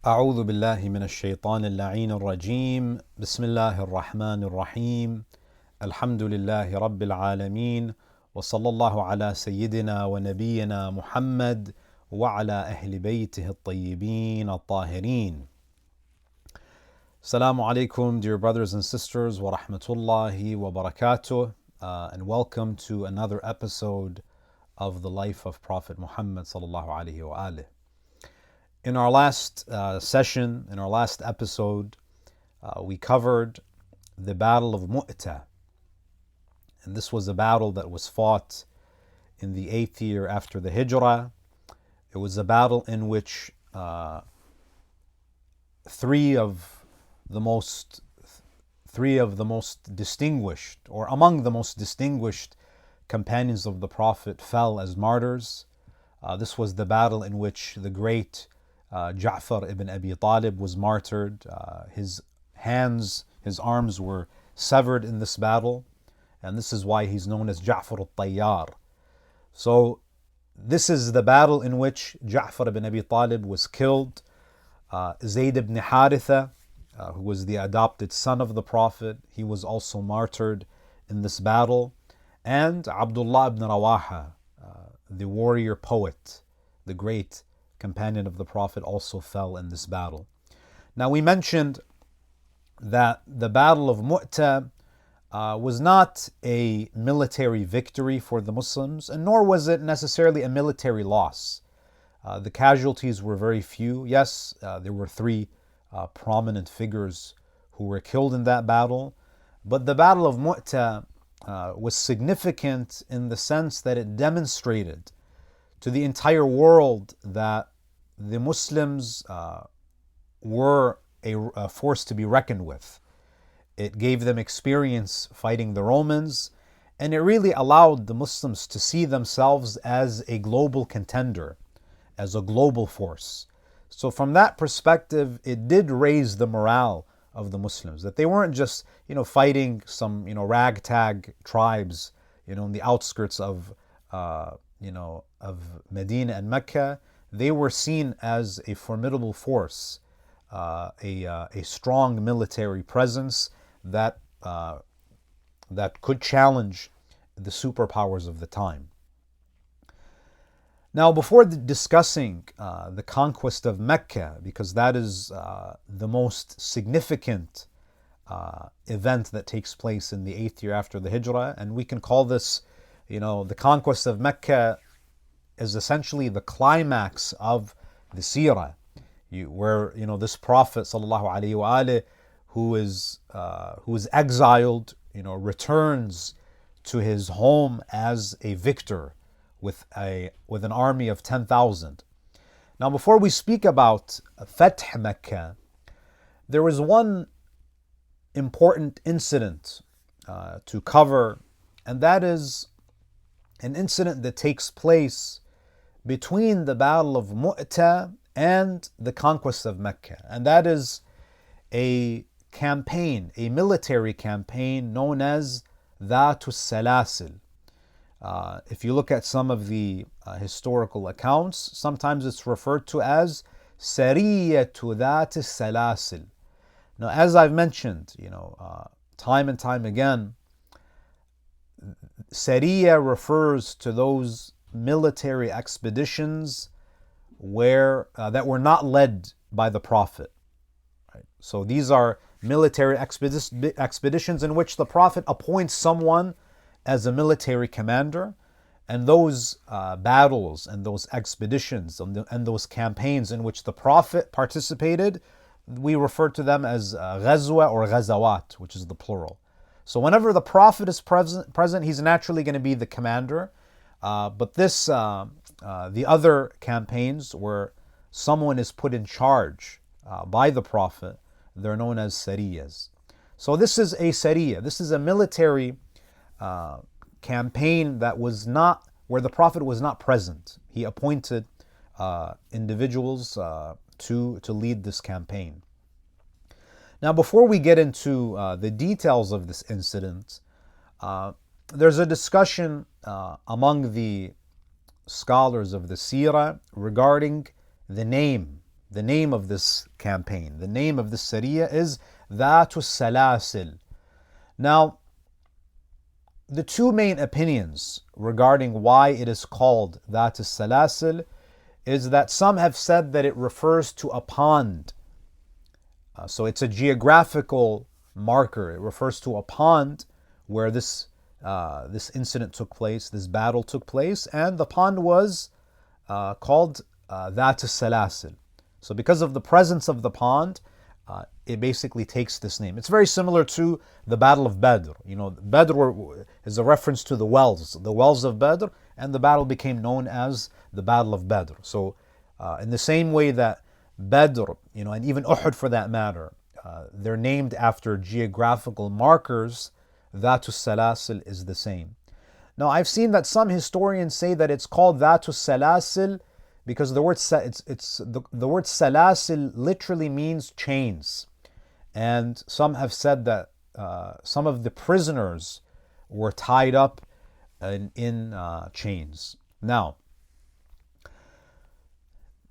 أعوذ بالله من الشيطان اللعين الرجيم بسم الله الرحمن الرحيم الحمد لله رب العالمين وصلى الله على سيدنا ونبينا محمد وعلى أهل بيته الطيبين الطاهرين. Assalamu alaikum, dear brothers and sisters, wa rahmatullahi wa barakatuh, and welcome to another episode of the life of Prophet Muhammad sallallahu alaihi wa alihi. In our last session, in our last episode, we covered the Battle of Mu'tah. And this was a battle that was fought in the 8th year after the Hijrah. It was a battle in which three of the most distinguished, or among the most distinguished companions of the Prophet fell as martyrs. This was the battle in which the great Ja'far ibn Abi Talib was martyred. His arms were severed in this battle, and this is why he's known as Ja'far al-Tayyar. So this is the battle in which Ja'far ibn Abi Talib was killed. Zayd ibn Haritha, who was the adopted son of the Prophet, he was also martyred in this battle. And Abdullah ibn Rawaha, the warrior poet, the great companion of the Prophet, also fell in this battle. Now, we mentioned that the Battle of Mu'tah was not a military victory for the Muslims, and nor was it necessarily a military loss. The casualties were very few. Yes, there were three prominent figures who were killed in that battle, but the Battle of Mu'tah was significant in the sense that it demonstrated to the entire world that the Muslims were a force to be reckoned with. It gave them experience fighting the Romans, and it really allowed the Muslims to see themselves as a global contender, as a global force. So from that perspective, it did raise the morale of the Muslims, that they weren't just, fighting some, ragtag tribes, in the outskirts of Medina and Mecca. They were seen as a formidable force, a strong military presence that could challenge the superpowers of the time. Now, before discussing the conquest of Mecca, because that is the most significant event that takes place in the 8th year after the Hijrah, and we can call this, the conquest of Mecca is essentially the climax of the seerah, where this Prophet sallallahu alaihi wasallam, who is exiled, returns to his home as a victor with an army of 10,000. Now, before we speak about Fath Mecca, there was one important incident to cover, and that is an incident that takes place between the Battle of Mu'tah and the conquest of Mecca. And that is a campaign, a military campaign known as Dhat Al-Salasil. If you look at some of the historical accounts, sometimes it's referred to as Sariyatu Dhat Al-Salasil. Now, as I've mentioned, time and time again, Sariya refers to those military expeditions that were not led by the Prophet. Right? So these are military expeditions in which the Prophet appoints someone as a military commander, and those battles and those expeditions and those campaigns in which the Prophet participated, we refer to them as ghazwa or ghazawat, which is the plural. So whenever the Prophet is present, he's naturally going to be the commander. But the other campaigns where someone is put in charge by the Prophet, they're known as sariyas. So this is a sariya. This is a military campaign that was not, where the Prophet was not present. He appointed individuals to lead this campaign. Now, before we get into the details of this incident, there's a discussion among the scholars of the seerah regarding the name the name of this campaign, the name of this Sariya is Dhat Salasil. Now, the two main opinions regarding why it is called Dhat Salasil is that some have said that it refers to a pond. So it's a geographical marker. It refers to a pond where this incident took place, this battle took place, and the pond was called Dhat Salasil. So because of the presence of the pond, it basically takes this name. It's very similar to the Battle of Badr. Badr is a reference to the wells of Badr, and the battle became known as the Battle of Badr. So in the same way that Badr, and even Uhud for that matter, they're named after geographical markers, Dhatu Salasil is the same. Now, I've seen that some historians say that it's called Dhatu Salasil because the word Salasil literally means chains. And some have said that some of the prisoners were tied up in chains. Now,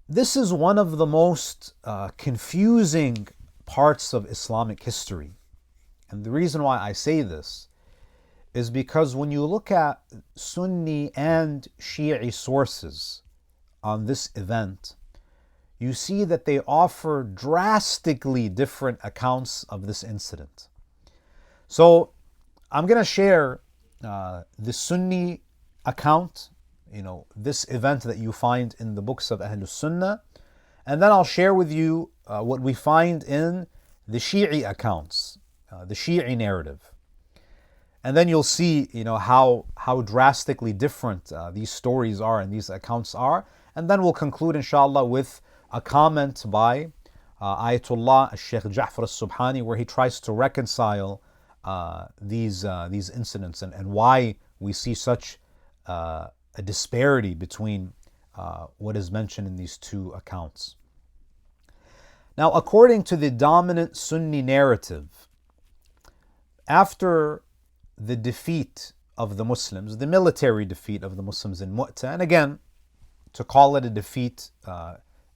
this is one of the most confusing parts of Islamic history. And the reason why I say this is because when you look at Sunni and Shi'i sources on this event, you see that they offer drastically different accounts of this incident. So I'm going to share the Sunni account, this event that you find in the books of Ahlus Sunnah, and then I'll share with you what we find in the Shi'i accounts, the Shi'i narrative. And then you'll see, how drastically different these stories are and these accounts are. And then we'll conclude, inshallah, with a comment by Ayatollah Sheikh Ja'far al-Subhani, where he tries to reconcile these incidents and why we see such a disparity between what is mentioned in these two accounts. Now, according to the dominant Sunni narrative, after the defeat of the Muslims, the military defeat of the Muslims in Mu'tah, and again, to call it a defeat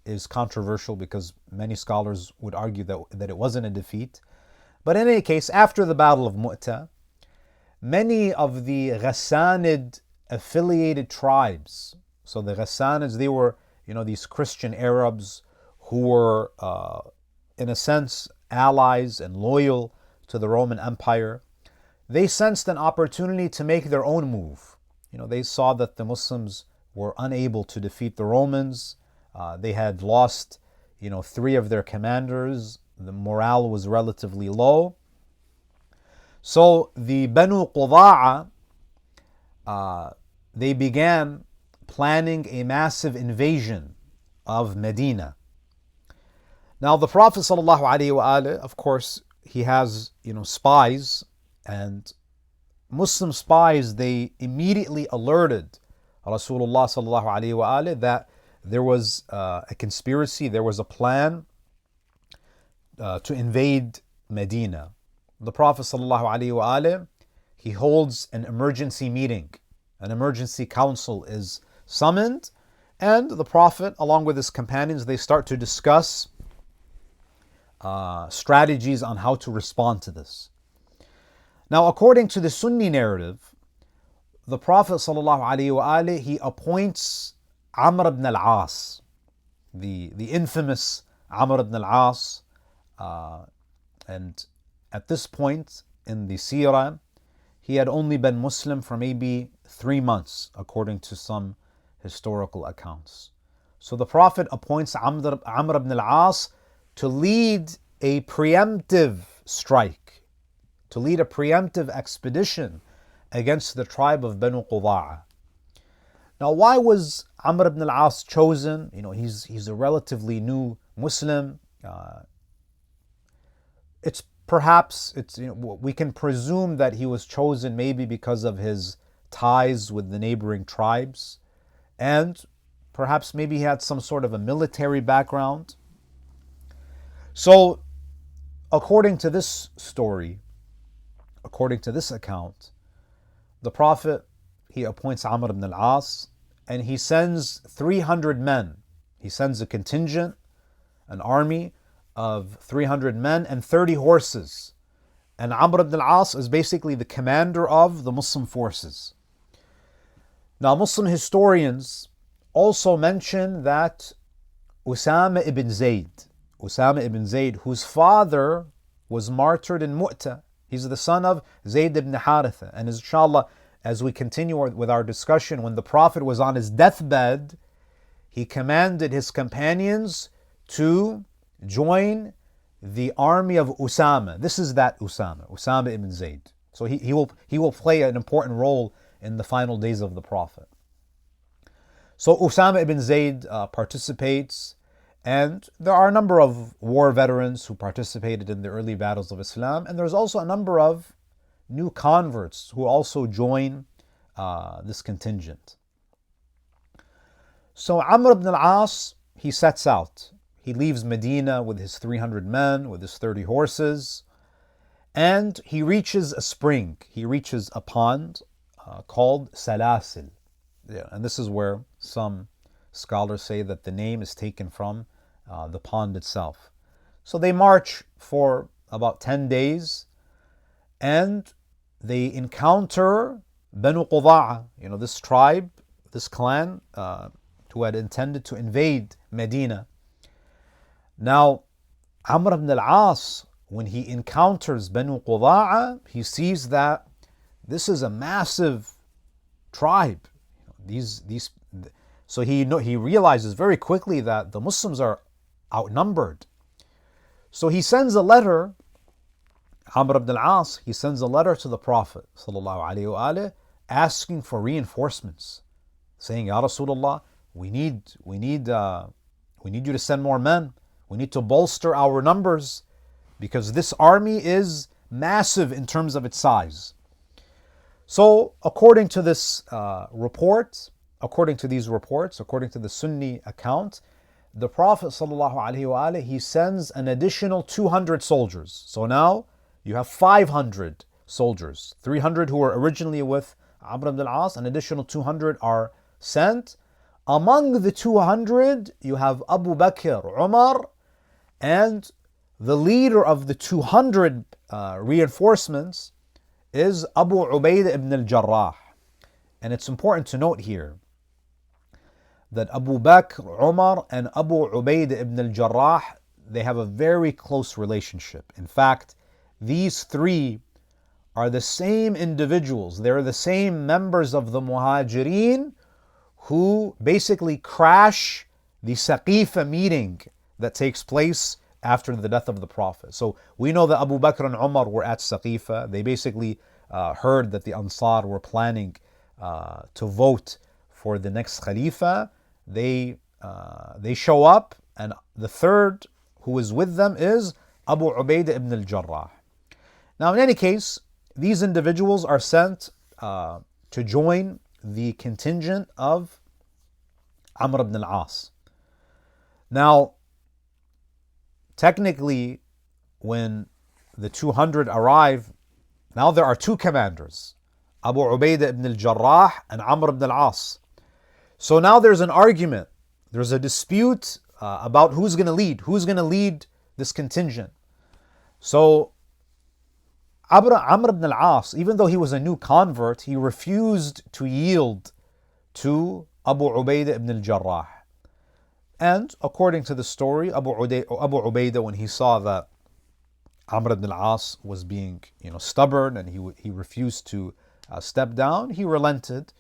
is controversial because many scholars would argue that it wasn't a defeat. But in any case, after the Battle of Mu'tah, many of the Ghassanid affiliated tribes, so the Ghassanids, they were, these Christian Arabs who were, in a sense, allies and loyal to the Roman Empire. They sensed an opportunity to make their own move. They saw that the Muslims were unable to defeat the Romans. They had lost, 3 of their commanders. The morale was relatively low. So the Banu Quda'a, they began planning a massive invasion of Medina. Now the Prophet ﷺ, of course, he has, spies, and Muslim spies, they immediately alerted Rasulullah ﷺ that there was a conspiracy, there was a plan to invade Medina. The Prophet ﷺ, he holds an emergency meeting. An emergency council is summoned, and the Prophet, along with his companions, they start to discuss strategies on how to respond to this. Now, according to the Sunni narrative, the Prophet ﷺ, he appoints Amr ibn al-As, the infamous Amr ibn al-As, and at this point in the seerah, he had only been Muslim for maybe 3 months, according to some historical accounts. So the Prophet appoints Amr ibn al-As to lead a preemptive strike, to lead a preemptive expedition against the tribe of Banu Quda'a. Now, why was Amr ibn al-As chosen? He's a relatively new Muslim. We can presume that he was chosen maybe because of his ties with the neighboring tribes, and perhaps maybe he had some sort of a military background. So, according to this story, according to this account, the Prophet, he appoints Amr ibn al-As, and he sends 300 men. He sends a contingent an army of 300 men and 30 horses. And Amr ibn al-As is basically the commander of the Muslim forces. Now, Muslim historians also mention that Usama ibn Zayd, whose father was martyred in Mu'tah. He's the son of Zayd ibn Haritha. And inshallah, as we continue with our discussion, when the Prophet was on his deathbed, he commanded his companions to join the army of Usama. This is that Usama ibn Zayd. So he will play an important role in the final days of the Prophet. So Usama ibn Zayd participates, and there are a number of war veterans who participated in the early battles of Islam, and there's also a number of new converts who also join this contingent. So Amr ibn al-As, he sets out. He leaves Medina with his 300 men, with his 30 horses, and he reaches a spring. He reaches a pond called Salasil. Yeah, and this is where some scholars say that the name is taken from the pond itself. So they march for about 10 days, and they encounter Banu Quda'a, this tribe, this clan, who had intended to invade Medina. Now, Amr ibn al-As, when he encounters Banu Quda'a, he sees that this is a massive tribe. So he realizes very quickly that the Muslims are outnumbered. So he sends a letter, Amr ibn al-As, he sends a letter to the Prophet ﷺ, asking for reinforcements, saying, Ya Rasulullah, we need you to send more men. We need to bolster our numbers because this army is massive in terms of its size. So according to this according to the Sunni account, the Prophet ﷺ, he sends an additional 200 soldiers. So now you have 500 soldiers, 300 who were originally with Amr ibn al-As, an additional 200 are sent. Among the 200, you have Abu Bakr, Umar, and the leader of the 200 reinforcements is Abu Ubaidah ibn al-Jarrah. And it's important to note here that Abu Bakr, Umar, and Abu Ubaidah ibn al-Jarrah, they have a very close relationship. In fact, these three are the same individuals. They're the same members of the Muhajirin who basically crash the Saqifa meeting that takes place after the death of the Prophet. So we know that Abu Bakr and Umar were at Saqifa. They basically heard that the Ansar were planning to vote for the next Khalifa. They show up, and the third who is with them is Abu Ubaidah ibn al-Jarrah. Now, in any case, these individuals are sent to join the contingent of Amr ibn al-As. Now, technically, when the 200 arrive, now there are two commanders, Abu Ubaidah ibn al-Jarrah and Amr ibn al-As. So now there's an argument, there's a dispute about who's going to lead this contingent. So Amr ibn al-As, even though he was a new convert, he refused to yield to Abu Ubaidah ibn al-Jarrah. And according to the story, Abu Ubaidah, when he saw that Amr ibn al-As was being stubborn and he refused to step down, he relented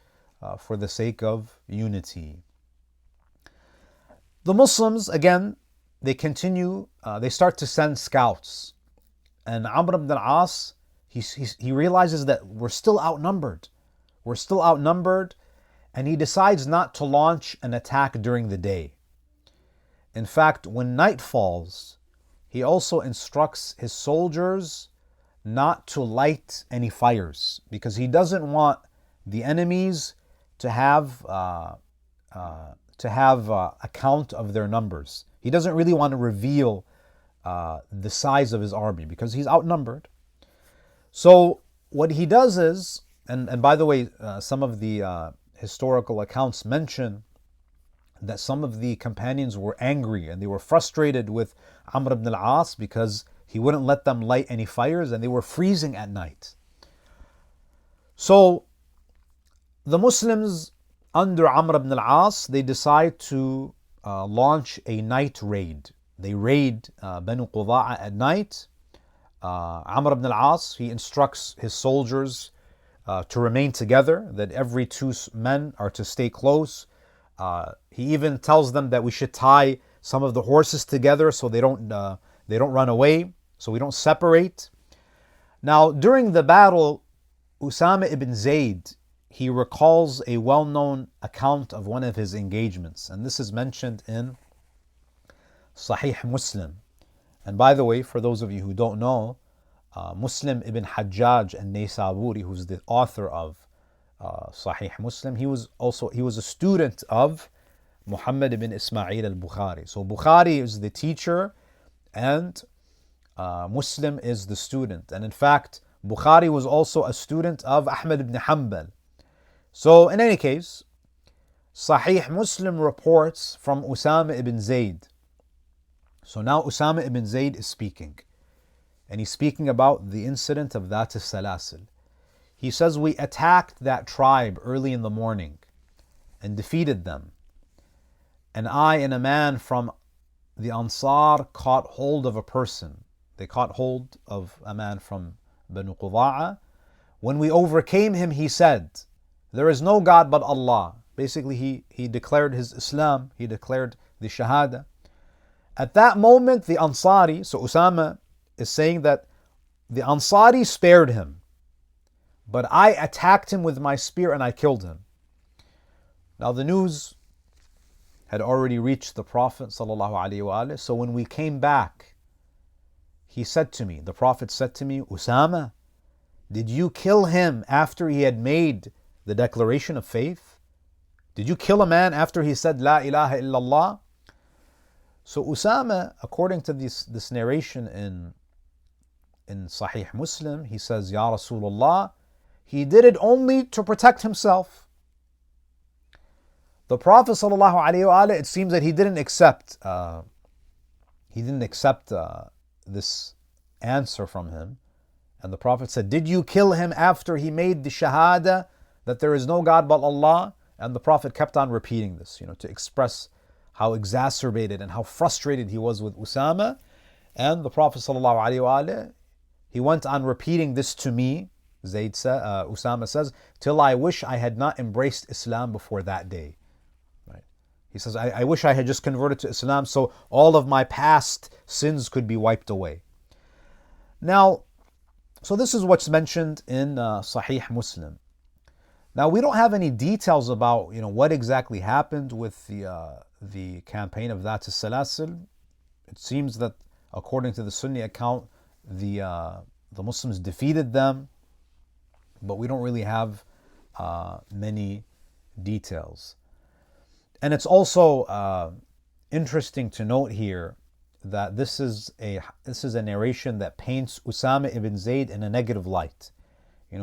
for the sake of unity. The Muslims, again, they continue, they start to send scouts. And Amr ibn al-As, he realizes that we're still outnumbered. And he decides not to launch an attack during the day. In fact, when night falls, he also instructs his soldiers not to light any fires because he doesn't want the enemies to have account of their numbers. He doesn't really want to reveal the size of his army because he's outnumbered. So what he does is, and by the way, some of the historical accounts mention that some of the companions were angry and they were frustrated with Amr ibn al-As because he wouldn't let them light any fires and they were freezing at night. So the Muslims under Amr ibn al-As, they decide to launch a night raid. They raid Banu Quda'a at night. Amr ibn al-As, he instructs his soldiers to remain together, that every two men are to stay close. He even tells them that we should tie some of the horses together so they don't run away, so we don't separate. Now, during the battle, Usama ibn Zayd, he recalls a well-known account of one of his engagements, and this is mentioned in Sahih Muslim. And by the way, for those of you who don't know, Muslim ibn Hajjaj al-Naysaburi, who's the author of Sahih Muslim, he was a student of Muhammad ibn Ismail al-Bukhari. So Bukhari is the teacher and Muslim is the student. And in fact, Bukhari was also a student of Ahmad ibn Hanbal. So in any case, Sahih Muslim reports from Usama ibn Zayd. So now Usama ibn Zayd is speaking. And he's speaking about the incident of Dhat Al-Salasil. He says, we attacked that tribe early in the morning and defeated them. And I and a man from the Ansar caught hold of a person. They caught hold of a man from Banu Quda'a. When we overcame him, he said, there is no God but Allah. Basically, he declared his Islam. He declared the Shahada. At that moment, the Ansari, so Usama is saying that the Ansari spared him, but I attacked him with my spear and I killed him. Now the news had already reached the Prophet ﷺ, so when we came back, he said to me, the Prophet said to me, Usama, did you kill him after he had made the declaration of faith? Did you kill a man after he said La ilaha illallah? So Usama, according to this narration in Sahih Muslim, he says, Ya Rasulullah, he did it only to protect himself. The Prophet ﷺ, it seems that he didn't accept this answer from him. And the Prophet said, did you kill him after he made the Shahada that there is no God but Allah? And the Prophet kept on repeating this, to express how exacerbated and how frustrated he was with Usama. And the Prophet ﷺ, he went on repeating this to me, Usama says, till I wish I had not embraced Islam before that day. Right? He says, I wish I had just converted to Islam so all of my past sins could be wiped away. Now, so this is what's mentioned in Sahih Muslim. Now, we don't have any details about what exactly happened with the campaign of Dhat Al-Salasil. It seems that according to the Sunni account, the Muslims defeated them, but we don't really have many details. And it's also interesting to note here that this is a narration that paints Usama ibn Zayd in a negative light,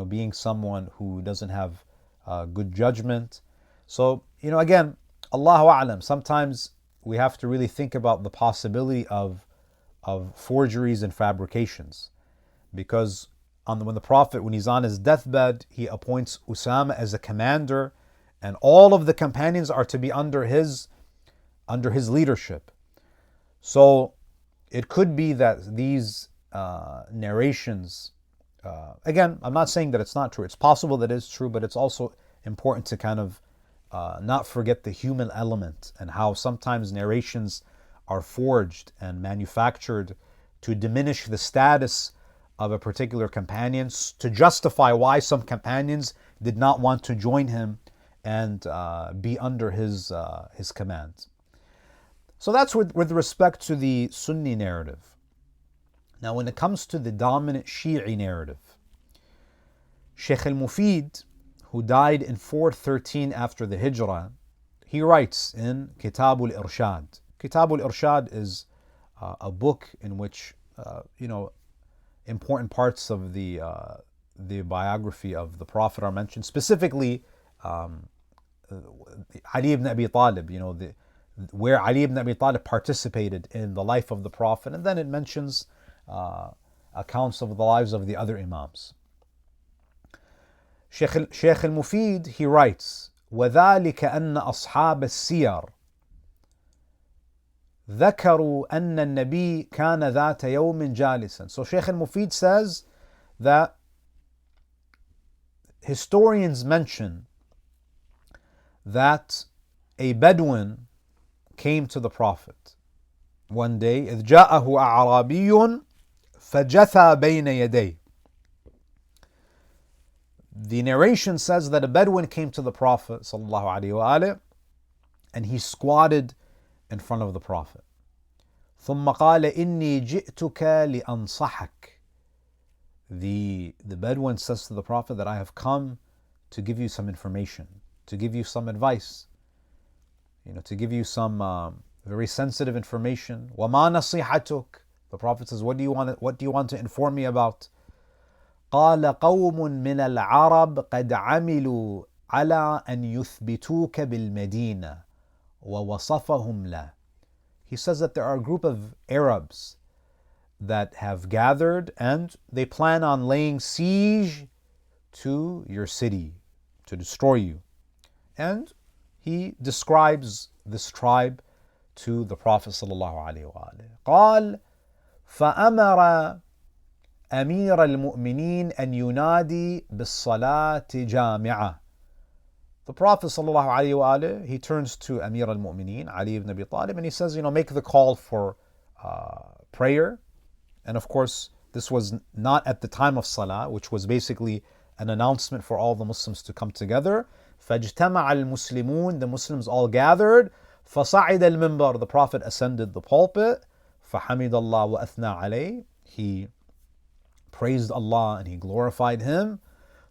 being someone who doesn't have good judgment. So, again, Allahu A'lam, sometimes we have to really think about the possibility of forgeries and fabrications. Because when the Prophet, when he's on his deathbed, he appoints Usama as a commander, and all of the companions are to be under his leadership. So it could be that these narrations, again, I'm not saying that it's not true. It's possible that it's true, but it's also important to kind of not forget the human element and how sometimes narrations are forged and manufactured to diminish the status of a particular companion, to justify why some companions did not want to join him and be under his command. So that's with respect to the Sunni narrative. Now, when it comes to the dominant Shi'i narrative, Sheikh al-Mufid, who died in 413 after the Hijrah, he writes in Kitab al-Irshad. Kitab al-Irshad is a book in which important parts of the biography of the Prophet are mentioned. Specifically, Ali ibn Abi Talib, where Ali ibn Abi Talib participated in the life of the Prophet, and then it mentions accounts of the lives of the other Imams. Sheikh al-Mufid, he writes, وَذَلِكَ أَنَّ أَصْحَابَ السِّيَرِ ذكروا أن النبي كان ذات يوم جالسا. So Sheikh al-Mufid says that historians mention that a Bedouin came to the Prophet one day. إذ جاءه أعرابي فجثى بين يديه. The narration says that a Bedouin came to the Prophet ﷺ and he squatted in front of the Prophet. ثم قال إني جئتك لأنصحك. The Bedouin says to the Prophet that I have come to give you some information, to give you some advice, to give you some very sensitive information. وما نصيحتك? The Prophet says, what do you want to inform me about? قال قوم من العرب قد عملوا على أن يثبتوك بالمدينة ووصفهم له. He says that there are a group of Arabs that have gathered and they plan on laying siege to your city, to destroy you. And he describes this tribe to the Prophet ﷺ. قال فأمر أمير المؤمنين أن ينادي بالصلاة جامعة. The Prophet ﷺ, he turns to Amir al-Mu'mineen, Ali ibn Abi Talib, and he says, make the call for prayer. And of course, this was not at the time of Salah, which was basically an announcement for all the Muslims to come together. فَاجْتَمَعَ الْمُسْلِمُونَ, the Muslims all gathered. فَصَعِدَ الْمِنْبَرُ, the Prophet ascended the pulpit. فَحَمِدَ اللَّهُ وَأَثْنَى عَلَيْهِ, he praised Allah and he glorified him.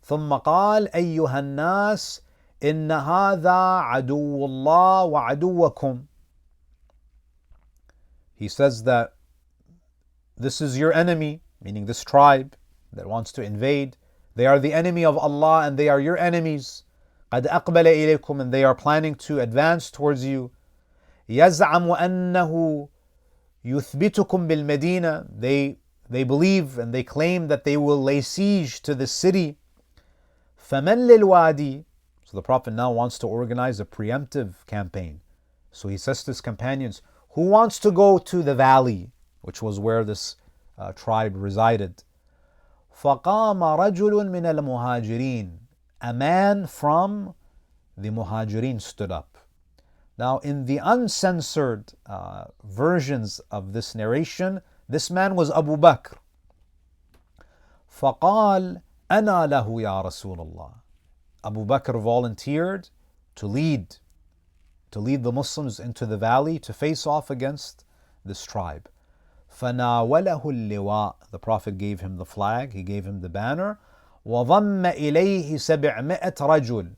ثُمَّ قال أيها الناس إن هذا عدو الله وعدوكم. He says that this is your enemy, meaning this tribe that wants to invade. They are the enemy of Allah and they are your enemies. قد أقبل إليكم, and they are planning to advance towards you. يزعم أنه يثبتكم بالمدينة. They believe and they claim that they will lay siege to the city. فمن للوادي. So the Prophet now wants to organize a preemptive campaign. So he says to his companions, who wants to go to the valley, which was where this tribe resided? فَقَامَ رَجُلٌ مِنَ الْمُهَاجِرِينَ. A man from the Muhajirin stood up. Now in the uncensored versions of this narration, this man was Abu Bakr. فَقَالَ أَنَا لَهُ يَا رَسُولَ اللَّهِ. Abu Bakr volunteered to lead the Muslims into the valley to face off against this tribe. فَنَاوَلَهُ اللِّوَاء. The Prophet gave him the flag, he gave him the banner. وَضَمَّ إِلَيْهِ سَبْعَمِائَةَ رَجُلٍ.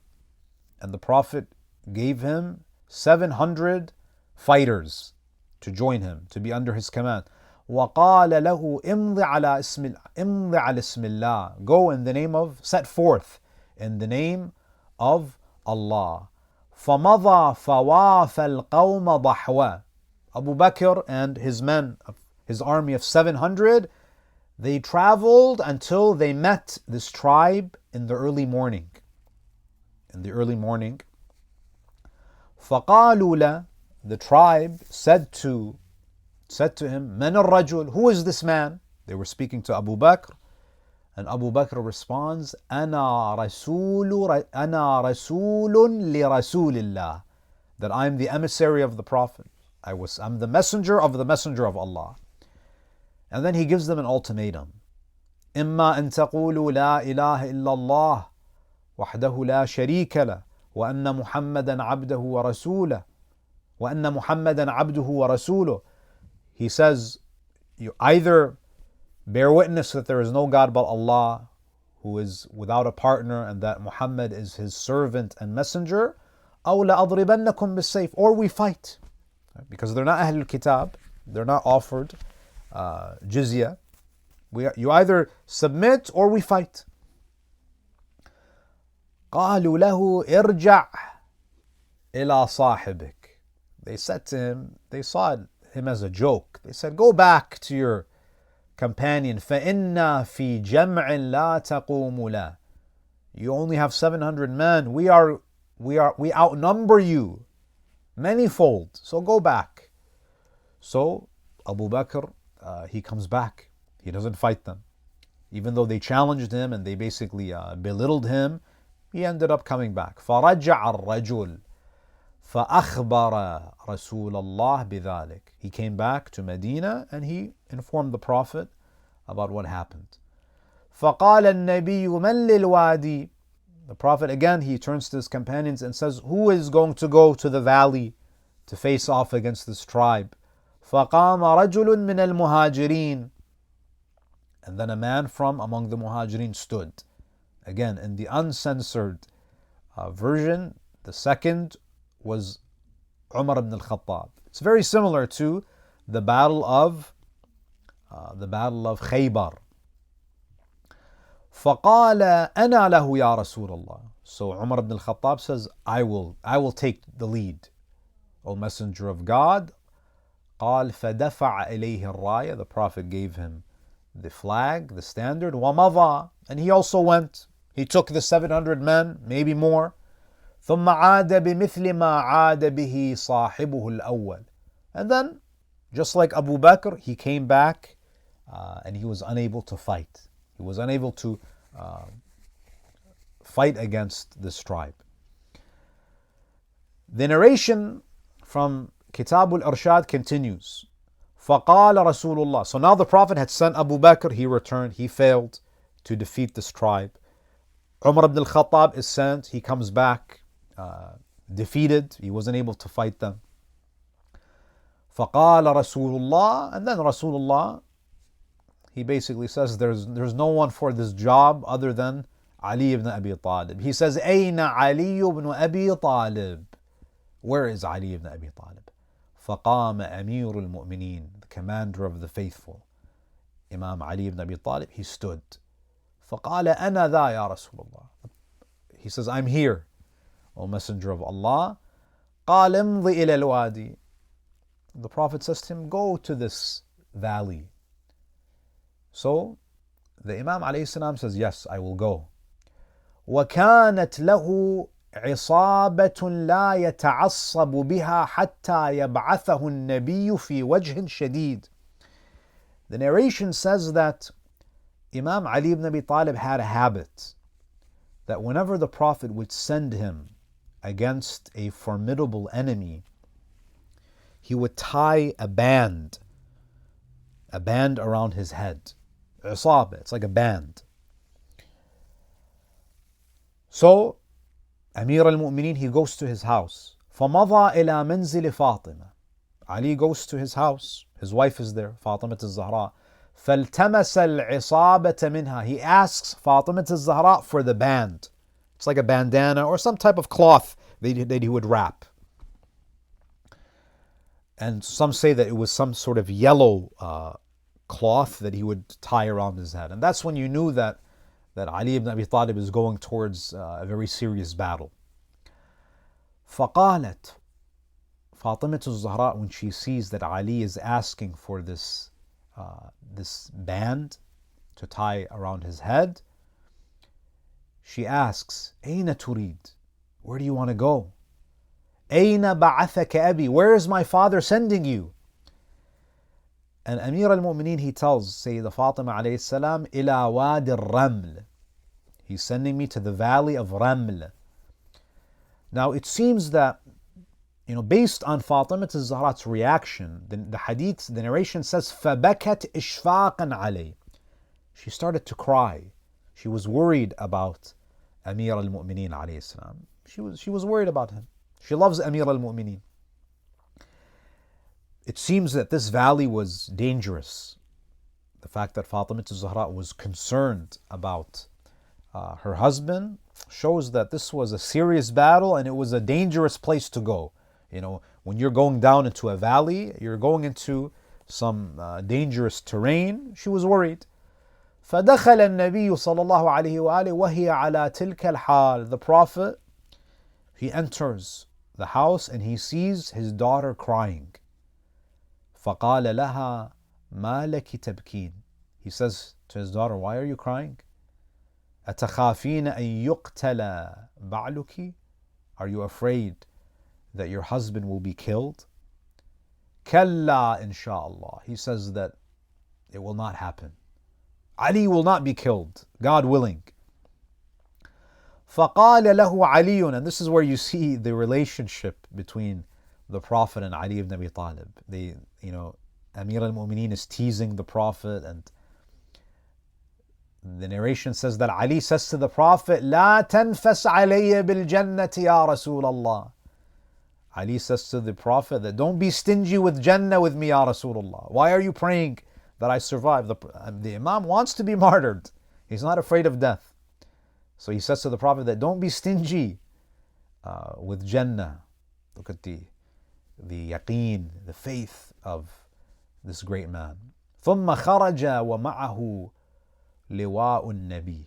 And the Prophet gave him 700 fighters to join him, to be under his command. وَقَالَ لَهُ إِمْضِ عَلَى اسْمِ اللَّهِ. Go in the name of, set forth in the name of Allah. فَمَضَى فَوَافَ الْقَوْمَ ضَحْوَةً. Abu Bakr and his men, his army of 700, they traveled until they met this tribe in the early morning. فَقَالُوا لَهُ. The tribe said to him, مَنَ الرَّجُلُ. Who is this man? They were speaking to Abu Bakr. And Abu Bakr responds, أَنَا رَسُولٌ لِرَسُولِ اللَّهِ. That I am the emissary of the Prophet. I'm the messenger of Allah. And then he gives them an ultimatum. إِمَّا أَن تَقُولُوا لَا إِلَهَ إِلَّا اللَّهِ وَحْدَهُ لَا شَرِيكَ لَهُ وَأَنَّ مُحَمَّدًا عَبْدُهُ وَرَسُولُهُ. He says, you either bear witness that there is no God but Allah, who is without a partner, and that Muhammad is his servant and messenger, أَوْ لَأَضْرِبَنَّكُمْ بِالسَّيْفِ. Or we fight. Because they're not Ahlul Kitab, they're not offered jizya. You either submit or we fight. قالوا له ارجع إلى صاحبك. they said to him, they saw him as a joke. They said, go back to your companion. فَإِنَّا فِي جَمْعٍ لَا تَقُومُ لَهُ. You only have 700 men. We outnumber you manyfold. So go back. So Abu Bakr, he comes back. He doesn't fight them. Even though they challenged him and they basically belittled him, he ended up coming back. فَرَجَعَ الرَّجُلُ فَأَخْبَرَ رَسُولَ اللَّهِ بِذَلِكَ. He came back to Medina and he informed the Prophet about what happened. فَقَالَ النَّبِيُّ مَنْ لِلْوَادِي. The Prophet again, he turns to his companions and says, who is going to go to the valley to face off against this tribe? فَقَامَ رَجُلٌ مِّنَ الْمُهَاجِرِينَ. And then a man from among the Muhajirin stood. Again, in the uncensored version, the second was Umar ibn al-Khattab. It's very similar to the battle of Khaybar. فَقَالَ أَنَا لَهُ يَا رَسُولَ اللَّهِ. So Umar ibn al-Khattab says, I will take the lead, O Messenger of God. قال فَدَفَعَ إِلَيْهِ الرَّايَةَ. The Prophet gave him the flag, the standard, وَمَضَى. And he also went. He took the 700 men, maybe more. ثُمَّ عَادَ بِمِثْلِ مَا عَادَ بِهِ صَاحِبُهُ الْأَوَّلِ. And then, just like Abu Bakr, he came back and he was unable to fight. He was unable to fight against this tribe. The narration from Kitab al-Irshad continues. فَقَالَ رَسُولُ اللَّهِ. So now the Prophet had sent Abu Bakr, he returned, he failed to defeat this tribe. Umar ibn al-Khattab is sent, he comes back defeated, he wasn't able to fight them. فَقَالَ رَسُولُ اللَّهِ. And then Rasulullah, he basically says there's no one for this job other than Ali ibn Abi Talib. He says, أَيْنَ عَلِيُّ ibn Abi Talib. Where is Ali ibn Abi Talib? فَقَامَ أَمِيرُ الْمُؤْمِنِينَ. The commander of the faithful, Imam Ali ibn Abi Talib, he stood. فَقَالَ أَنَا ذَا يَا رَسُولَ اللَّهِ. He says, I'm here, O Messenger of Allah. قَالَ امْضِ إِلَى الْوَادِي. The Prophet says to him, go to this valley. So the Imam ﷺ says, yes, I will go. وَكَانَتْ لَهُ عِصَابَةٌ لَا يَتَعَصَّبُ بِهَا حَتَّى يَبْعَثَهُ النَّبِيُّ فِي وَجْهٍ شَدِيدٍ. The narration says that Imam Ali ibn Abi Talib had a habit that whenever the Prophet would send him against a formidable enemy, he would tie a band around his head. Isaba, it's like a band. So, Amir al-Mu'mineen, he goes to his house. فَمَضَى إِلَى مَنْزِلِ فَاطِمَةٍ. Ali goes to his house. His wife is there, Fatima al-Zahra. فَالْتَمَسَ الْعِصَابَةَ مِنْهَا. He asks Fatima al-Zahra for the band. It's like a bandana or some type of cloth that he would wrap. And some say that it was some sort of yellow cloth that he would tie around his head. And that's when you knew that Ali ibn Abi Talib is going towards a very serious battle. فَقَالَتْ. Fatima al-Zahra, when she sees that Ali is asking for this band to tie around his head, she asks, أَيْنَ تُرِيد? Where do you want to go? أَيْنَ بَعَثَكَ أَبِي? Where is my father sending you? And Amir al-Mu'mineen, he tells Sayyidah Fatima alayhi salam, إِلَى وَادِ الرَّمْلِ. He's sending me to the valley of Raml. Now it seems that, based on Fatima al-Zahra's reaction, the hadith, the narration says, فَبَكَتْ إِشْفَاقًا عَلَيْهِ. She started to cry. She was worried about Amir al-Mu'mineen alayhi salam. She was worried about him. She loves Amir al-Mu'mineen. It seems that this valley was dangerous. The fact that Fatima al-Zahra was concerned about her husband shows that this was a serious battle and it was a dangerous place to go. When you're going down into a valley, you're going into some dangerous terrain. She was worried. فَدَخَلَ النَّبِيُّ صَلَى اللَّهُ عَلَيْهِ وَآلِهِ وَهِيَ عَلَى تِلْكَ الْحَالِ. The Prophet, he enters the house and he sees his daughter crying. فَقَالَ لَهَا مَا لَكِ تَبْكِينَ. He says to his daughter, why are you crying? أَتَخَافِينَ أَن يُقْتَلَ بَعْلُكِ. Are you afraid that your husband will be killed? كَلَّا إِنشَاءَ. He says that it will not happen. Ali will not be killed, God willing. فَقَالَ لَهُ عَلِيٌّ. And this is where you see the relationship between the Prophet and Ali ibn Abi Talib. Amir al-Mu'mineen is teasing the Prophet, and the narration says that Ali says to the Prophet, لا تنفس علي بالجنة يا رسول الله. Ali says to the Prophet that don't be stingy with Jannah with me, Ya Rasulullah. Why are you praying that I survive? The Imam wants to be martyred. He's not afraid of death. So he says to the Prophet that don't be stingy with Jannah. Look at the yaqeen, the faith of this great man. ثم خرج ومعه لواء النبي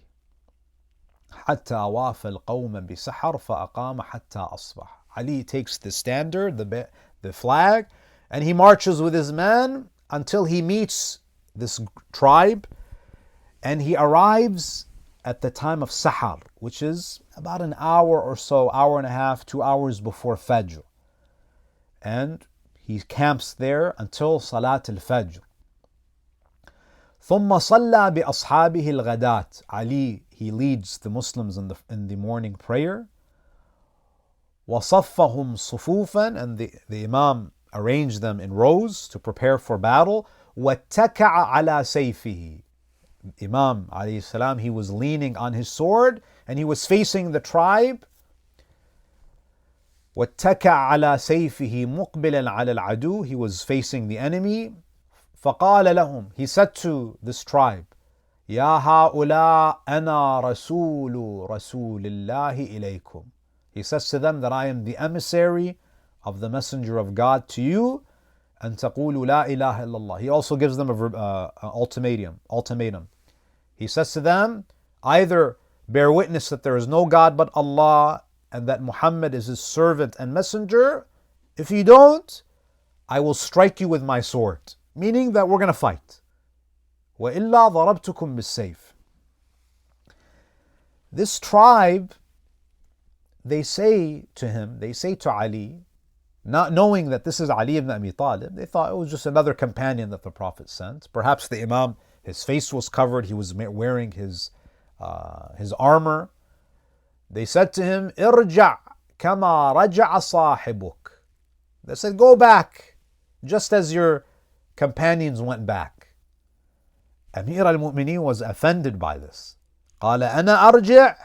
حتى واف القوم بسحر فأقام حتى أصبح. Ali takes the standard, the flag, and he marches with his men until he meets this tribe, and he arrives at the time of Sahar, which is about an hour or so, hour and a half, 2 hours before Fajr. And he camps there until Salat al-Fajr. ثم صلى بأصحابه الغداة. Ali, he leads the Muslims in the morning prayer. وصفهم صفوفا, and the Imam arranged them in rows to prepare for battle. واتكع على سيفه. Imam alayhi salam, he was leaning on his sword and he was facing the tribe. واتكع على سيفه مقبلا على العدو. He was facing the enemy. فقال لهم, he said to this tribe, يا هؤلاء أنا رسول الله إليكم. He says to them that I am the emissary of the messenger of God to you, and تقولوا لا إله إلا الله. He also gives them an ultimatum. He says to them, either bear witness that there is no God but Allah and that Muhammad is his servant and messenger. If you don't, I will strike you with my sword. Meaning that we're going to fight. وَإِلَّا ضَرَبْتُكُمْ بِالسَّيْفِ. This tribe, they say to Ali, not knowing that this is Ali ibn Abi Talib, they thought it was just another companion that the Prophet sent. Perhaps the Imam, his face was covered, he was wearing his armor. They said to him, ارجع كما رجع صاحبك. They said, go back, just as your companions went back. Amir al-Mu'mineen was offended by this. قال أنا أرجع.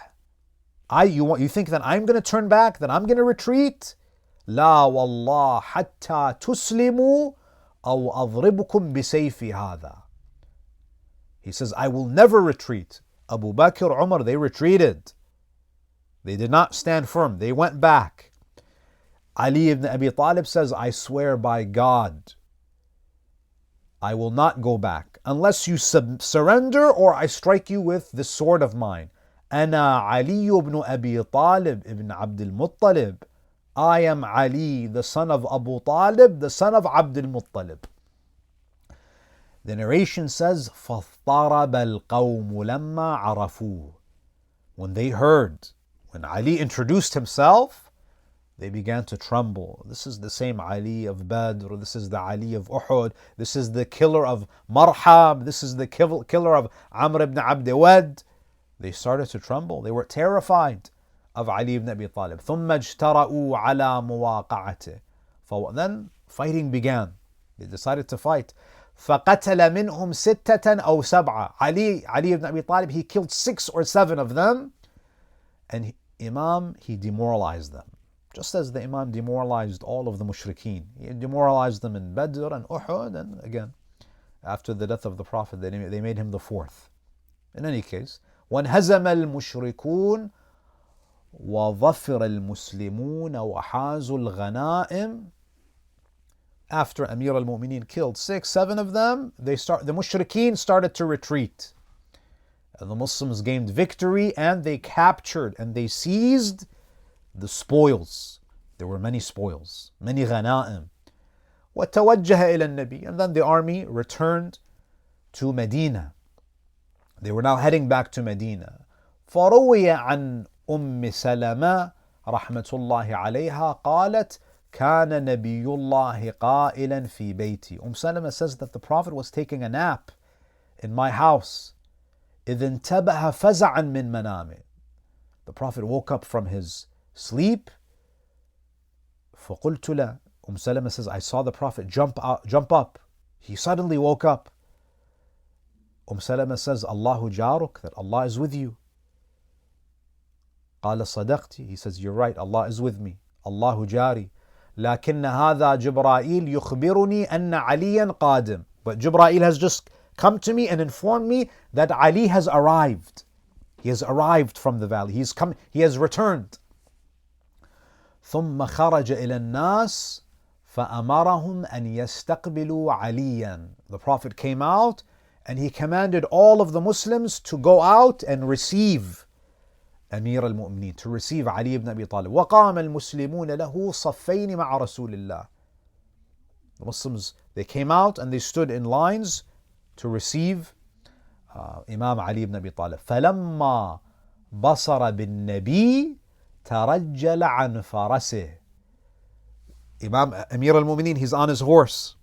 You think that I'm going to turn back, that I'm going to retreat? لا والله حتى تسلموا أو أضربكم بسيفي هذا. He says, I will never retreat. Abu Bakr, Umar, they retreated. They did not stand firm. They went back. Ali ibn Abi Talib says, I swear by God, I will not go back unless you surrender or I strike you with the sword of mine. أنا علي ibn Abi Talib ibn Abd al-Muttalib. I am Ali, the son of Abu Talib, the son of Abd al-Muttalib. The narration says, فَاضْطَرَبَ الْقَوْمُ لَمَّا عَرَفُوهُ. When Ali introduced himself, they began to tremble. This is the same Ali of Badr, this is the Ali of Uhud, this is the killer of Marhab, this is the killer of Amr ibn Abd Wad. They started to tremble, they were terrified of Ali ibn Abi Talib. ثُمَّ اجْتَرَؤُوا عَلَى مُوَاقَعَتِهِ. Then fighting began. They decided to fight. فَقَتَلَ مِنْهُمْ سِتَّةً أَوْ سَبْعَةً. Ali ibn Abi Talib, he killed 6 or 7 of them. And Imam, he demoralized them. Just as the Imam demoralized all of the mushrikeen. He demoralized them in Badr and Uhud, and again, after the death of the Prophet, they made him the 4th. In any case, وَانْهَزَمَ الْمُشْرِكُونَ وَظَفِرَ الْمُسْلِمُونَ وَحَازُوا الْغَنَائِمِ. After Amir al-Mu'mineen killed 6, 7 of them, the mushrikeen started to retreat. And the Muslims gained victory and they captured and they seized the spoils, There were many spoils, many غنائم. وتوجه إلى النبي. And then the army returned to Medina. They were now heading back to Medina. فروي عن سلمة رحمة الله عليها قالت كان نبي الله قائلا في بيتي. Salama says that the Prophet was taking a nap in my house. إذ انتبه فزعا من منامه. The Prophet woke up from his sleep. فقلت له. Salama says, I saw the Prophet jump up. He suddenly woke up. Salama says, Allahu jaruk, that Allah is with you. قال صدقتي. He says, you're right, Allah is with me. Allahu jari. لكن هذا جبرائيل يخبرني أن عليا قادم. But Jibreel has just come to me and informed me that Ali has arrived. He has arrived from the valley. He has returned. ثم خرج إلى الناس فأمرهم أن يستقبلوا عليا. The Prophet came out and he commanded all of the Muslims to go out and receive أمير المؤمنين, to receive Ali ibn Abi Talib. وقام المسلمون له صفين مع رسول الله. The Muslims, they came out and they stood in lines to receive Imam Ali ibn Abi Talib. فلما بصر بالنبي ترجل عن فرسه. Imam Amir al-Mu'mineen, he's on his horse.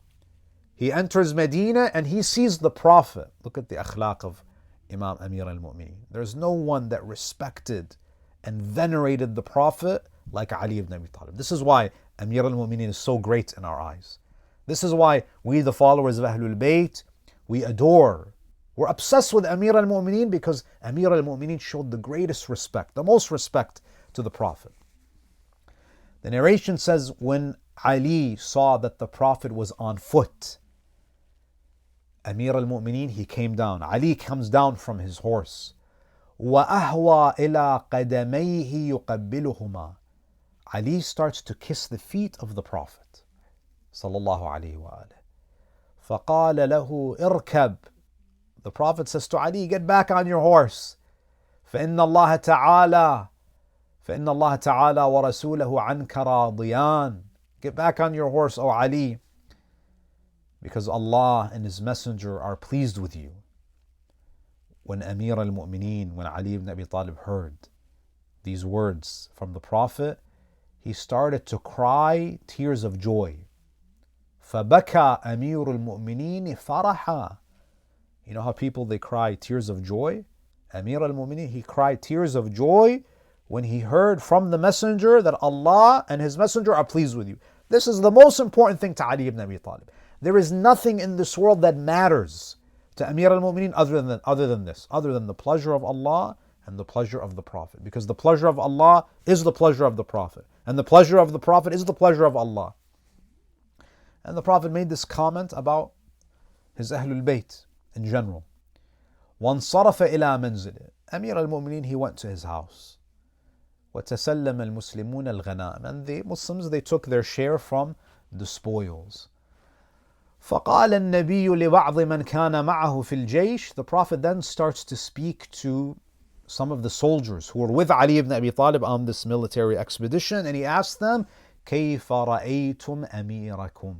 He enters Medina and he sees the Prophet. Look at the akhlaq of Imam Amir al-Mu'mineen. There's no one that respected and venerated the Prophet like Ali ibn Abi Talib. This is why Amir al-Mu'mineen is so great in our eyes. This is why we, the followers of Ahlul Bayt, we adore. We're obsessed with Amir al-Mu'mineen because Amir al-Mu'mineen showed the greatest respect, the most respect to the Prophet. The narration says when Ali saw that the Prophet was on foot, Amir al-Mu'mineen, he came down. Ali comes down from his horse. وَأَهْوَى إِلَىٰ قَدَمَيْهِ يُقَبِّلُهُمَا. Ali starts to kiss the feet of the Prophet. Sallallahu alayhi wa alayhi. فَقَالَ لَهُ إِرْكَبْ. The Prophet says to Ali, get back on your horse. فَإِنَّ اللَّهَ تَعَالَى وَرَسُولَهُ عَنْكَ رَاضِيَانِ. Get back on your horse, O Ali, because Allah and His Messenger are pleased with you. When Amir al-Mu'mineen, when Ali ibn Abi Talib heard these words from the Prophet, he started to cry tears of joy. فَبَكَى أَمِيرُ الْمُؤْمِنِينِ فَرَحًا. You know how people, they cry tears of joy? Amir al-Mu'mineen, he cried tears of joy when he heard from the Messenger that Allah and His Messenger are pleased with you. This is the most important thing to Ali ibn Abi Talib. There is nothing in this world that matters to Amir al-Mu'mineen other than this, other than the pleasure of Allah and the pleasure of the Prophet. Because the pleasure of Allah is the pleasure of the Prophet, and the pleasure of the Prophet is the pleasure of Allah. And the Prophet made this comment about his Ahlul Bayt in general. وَانصَرَفَ إِلَى مَنْزِلِهِ. Amir al-Mu'mineen, he went to his house. وَتَسَلَّمَ الْمُسْلِمُونَ الْغَنَائِمَ. And the Muslims, they took their share from the spoils. فقال النبي لبعض من كان معه في الجيش. The Prophet then starts to speak to some of the soldiers who were with Ali ibn Abi Talib on this military expedition, and he asked them, كيف رأيتم أميركم?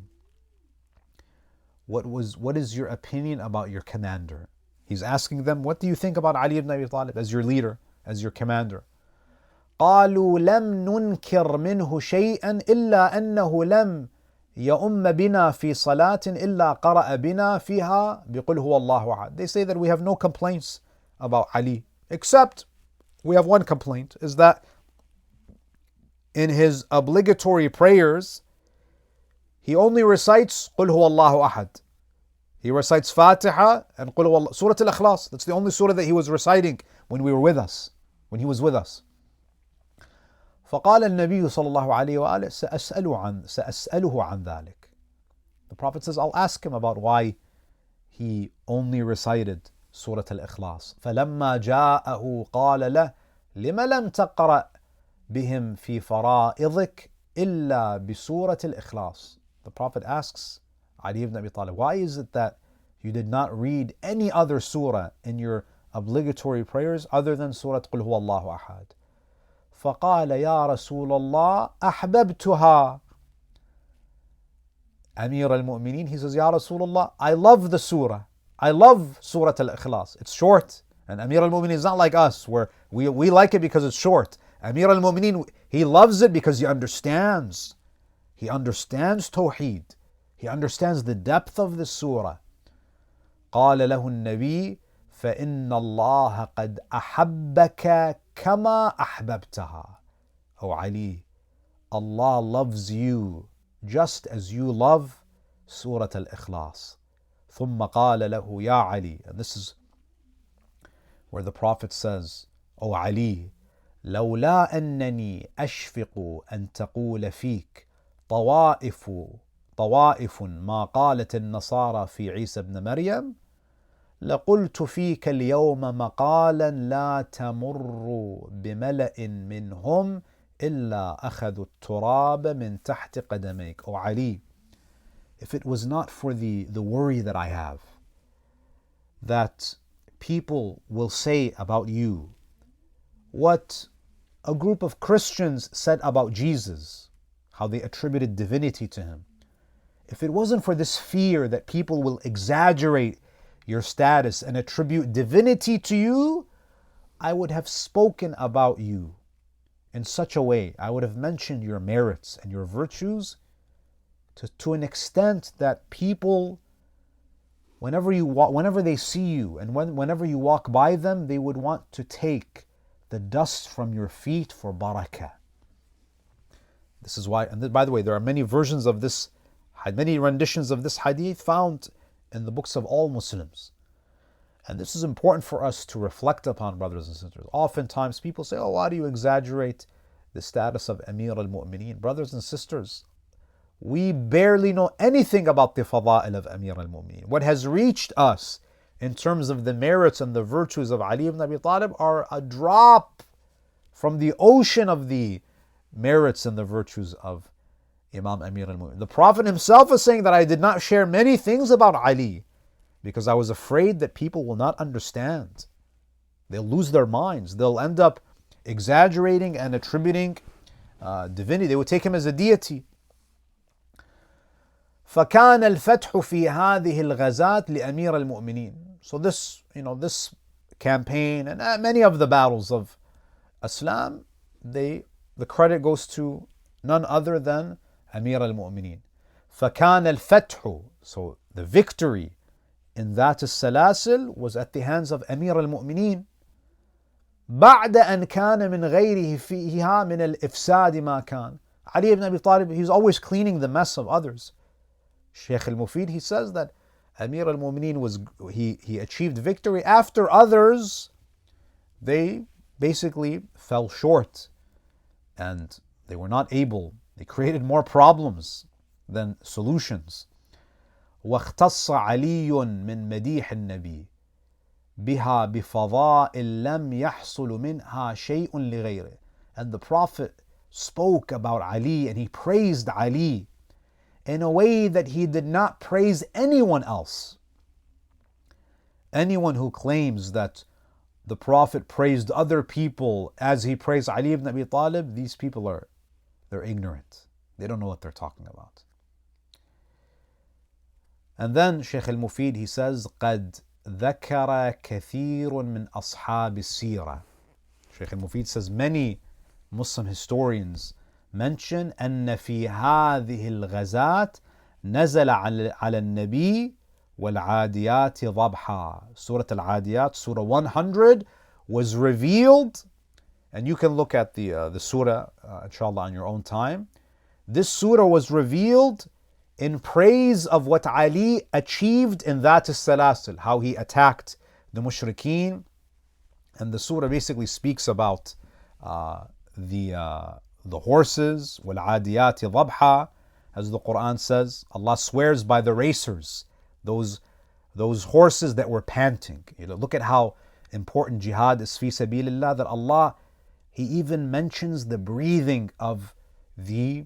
What is your opinion about your commander? He's asking them, what do you think about Ali ibn Abi Talib as your leader, as your commander? قالوا لم ننكر منه شيئا إلا أنه لم يؤم بنا في صلاة إلا قرأ بنا فيها بقل هو الله أحد. They say that we have no complaints about Ali, except we have one complaint, is that in his obligatory prayers, he only recites قل هو الله أحد. He recites Fatiha and قل هو الله, Surah Al-Ikhlas. That's the only surah that he was reciting when he was with us. فقال النبي صلى الله عليه وآله سأسأله عن ذلك. The Prophet says, I'll ask him about why he only recited Surah Al-Ikhlas. فلما جاءه قال له لما لم تقرأ بهم في فرائضك إلا بسورة الإخلاص. The Prophet asks Ali ibn Abi Talib, why is it that you did not read any other surah in your obligatory prayers other than Surah قل هو الله أحد? فقال يا رسول الله أحببتها. Amir al-Mu'mineen, he says, Ya Rasulullah, I love the surah. I love Surah Al-Ikhlas. It's short. And Amir al-Mu'mineen is not like us, where we like it because it's short. Amir al-Mu'mineen, he loves it because he understands. He understands Tawheed. He understands the depth of the surah. قال له النبي فإن الله قد أحبك كما أحببتها. O Ali, Allah loves you just as you love Surah Al-Ikhlas. ثم قال له يا علي. And this is where the Prophet says, O Ali, لولا أنني أشفق أن تقول فيك طوائف ما قالت النصارى في عيسى ابن مريم لقلت فيك اليوم مقالا لا تمر بملأ منهم إلا أخذوا التراب من تحت قدميك. O Ali, if it was not for the worry that I have, that people will say about you what a group of Christians said about Jesus, how they attributed divinity to him. If it wasn't for this fear that people will exaggerate your status and attribute divinity to you, I would have spoken about you in such a way. I would have mentioned your merits and your virtues to an extent that people, whenever they see you and whenever you walk by them, they would want to take the dust from your feet for barakah. This is why, and by the way, there are many versions of this, many renditions of this hadith found in the books of all Muslims. And this is important for us to reflect upon, brothers and sisters. Oftentimes people say, oh, why do you exaggerate the status of Amir al-Mu'mineen? Brothers and sisters, we barely know anything about the fada'il of Amir al-Mu'mineen. What has reached us in terms of the merits and the virtues of Ali ibn Abi Talib are a drop from the ocean of the merits and the virtues of Imam Amir al-Mu'mineen. The Prophet himself is saying that I did not share many things about Ali because I was afraid that people will not understand. They'll lose their minds. They'll end up exaggerating and attributing divinity. They would take him as a deity. فكان الفتح في هذه الغزاة لأمير المؤمنين. So this campaign and many of the battles of Islam, the credit goes to none other than Amir al-Mu'mineen. فكان الفتح, so the victory in Dhat Al-Salasil was at the hands of Amir al-Mu'mineen. بعد أن كان من غيره فيها من الإفساد ما كان. Ali ibn Abi Talib, he was always cleaning the mess of others. Sheikh al-Mufid, he says that Amir al-Mu'mineen he achieved victory after others, they basically fell short and they were not able. They created more problems than solutions. واختص علي من مديح النبي بها بفضائل لم يحصل منها شيء لغيره. And the Prophet spoke about Ali and he praised Ali in a way that he did not praise anyone else. Anyone who claims that the Prophet praised other people as he praised Ali ibn Abi Talib, these people they're ignorant. They don't know what they're talking about. And then Sheikh al-Mufid, he says, قد ذكر كثير من أصحاب السيرة. Sheikh al-Mufid says many Muslim historians mention أن في هذه الغزات نزل على النبي والعاديات ضبحا. Surah Al-Adiyat, Surah 100, was revealed, and you can look at the surah, inshallah, on your own time. This surah was revealed in praise of what Ali achieved in Dhat Al-Salasil, how he attacked the mushrikeen. And the surah basically speaks about the horses, وَالْعَادِيَاتِ ضَبْحًا, as the Quran says. Allah swears by the racers, those horses that were panting. Look at how important jihad is fi sabilillah, that Allah, He even mentions the breathing of the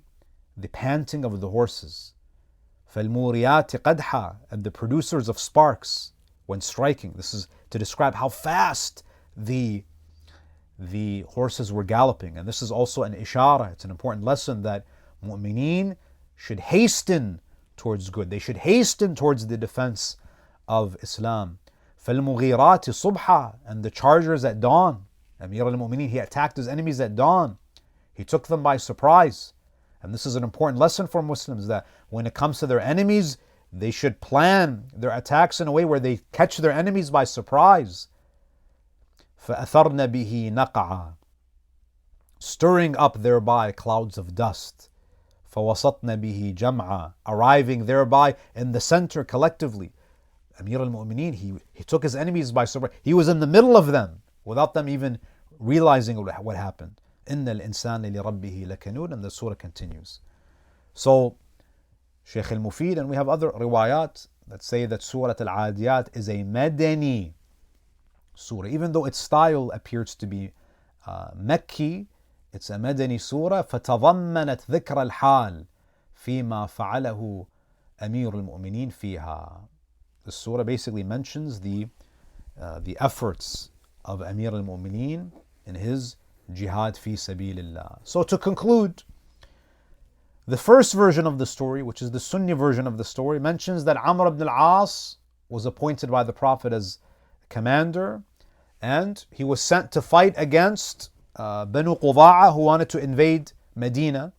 panting of the horses. فَالْمُورِيَاتِ قَدْحًا, and the producers of sparks when striking. This is to describe how fast the the horses were galloping. And this is also an ishara, it's an important lesson that mu'mineen should hasten towards good. They should hasten towards the defense of Islam. فَالْمُغِيرَاتِ صُبْحًا, and the chargers at dawn. Amir al-Mu'mineen, he attacked his enemies at dawn. He took them by surprise. And this is an important lesson for Muslims, that when it comes to their enemies, they should plan their attacks in a way where they catch their enemies by surprise. فَأَثَرْنَ بِهِ نَقْعًا, stirring up thereby clouds of dust. فَوَسَطْنَ بِهِ جَمْعًا, arriving thereby in the center collectively. Amir al-Mu'mineen, he took his enemies by surprise. He was in the middle of them without them even realizing what happened. إِنَّ الْإِنسَانَ لِرَبِّهِ لَكَنُودٌ, and the surah continues. So, Shaykh al-Mufid, and we have other riwayat that say that Surah Al-Adiyat is a Madani surah. Even though its style appears to be Mekki, it's a Madani surah. فَتَضَمَّنَتْ ذِكْرَ الْحَالِ فِيمَا فَعَلَهُ أَمِيرُ الْمُؤْمِنِينَ فِيهَا. The surah basically mentions the efforts of Amir al-Mu'mineen in his jihad fi sabilillah. So to conclude, the first version of the story, which is the Sunni version of the story, mentions that Amr ibn al-As was appointed by the Prophet as commander, and he was sent to fight against Banu Quda'a, who wanted to invade Medina.